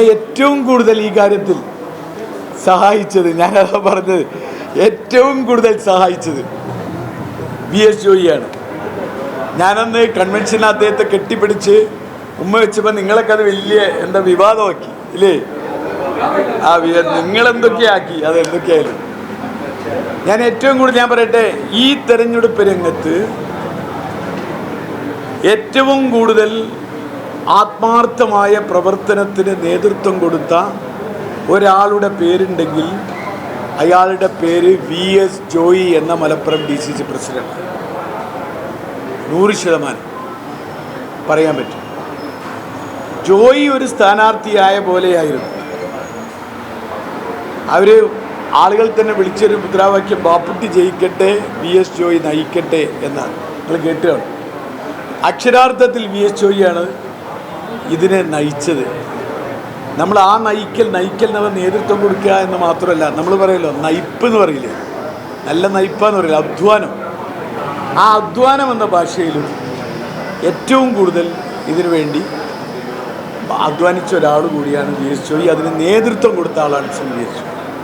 ഏറ്റവും കൂടുതൽ ഈ കാര്യത്തിൽ സഹായിച്ചത്, ഞാനതാ പറഞ്ഞത്, ഏറ്റവും കൂടുതൽ സഹായിച്ചത് VS ജോയിയാണ്. ഞാനന്ന് കൺവെൻഷന് അദ്ദേഹത്തെ കെട്ടിപ്പിടിച്ച് ഉമ്മ വെച്ചപ്പോൾ നിങ്ങളൊക്കെ അത് വലിയ എന്താ വിവാദമാക്കി ഇല്ലേ? നിങ്ങളെന്തൊക്കെയാക്കി, അതെന്തൊക്കെയായാലും ഞാൻ ഏറ്റവും കൂടുതൽ ഞാൻ പറയട്ടെ, ഈ തെരഞ്ഞെടുപ്പ് രംഗത്ത് ഏറ്റവും കൂടുതൽ ആത്മാർത്ഥമായ പ്രവർത്തനത്തിന് നേതൃത്വം കൊടുത്ത ഒരാളുടെ പേരുണ്ടെങ്കിൽ അയാളുടെ പേര് VS ജോയി എന്ന മലപ്പുറം DCC പ്രസിഡന്റ്. 100% പറയാൻ പറ്റും. ജോയി ഒരു സ്ഥാനാർത്ഥിയായ പോലെയായിരുന്നു. അവർ ആളുകൾ തന്നെ വിളിച്ചൊരു മുദ്രാവാക്യം ബാപ്പുട്ടി ജയിക്കട്ടെ, VS ജോയി നയിക്കട്ടെ എന്നാണ്. നിങ്ങൾ കേട്ടുകയാണ്. അക്ഷരാർത്ഥത്തിൽ VS ജോയിയാണ് ഇതിനെ നയിച്ചത്. നമ്മൾ ആ നയിക്കൽ നമ്മൾ നേതൃത്വം കൊടുക്കുക എന്ന് മാത്രമല്ല, നമ്മൾ പറയല്ലോ നയിപ്പ് എന്ന് പറയില്ലേ, നല്ല നയിപ്പാന്ന് പറയില്ല, അധ്വാനം. ആ അധ്വാനം എന്ന ഭാഷയിലും ഏറ്റവും കൂടുതൽ ഇതിനു വേണ്ടി അധ്വാനിച്ച ഒരാൾ കൂടിയാണ് VS ജോയി. അതിന് നേതൃത്വം കൊടുത്ത ആളാണ് VS ജോയി.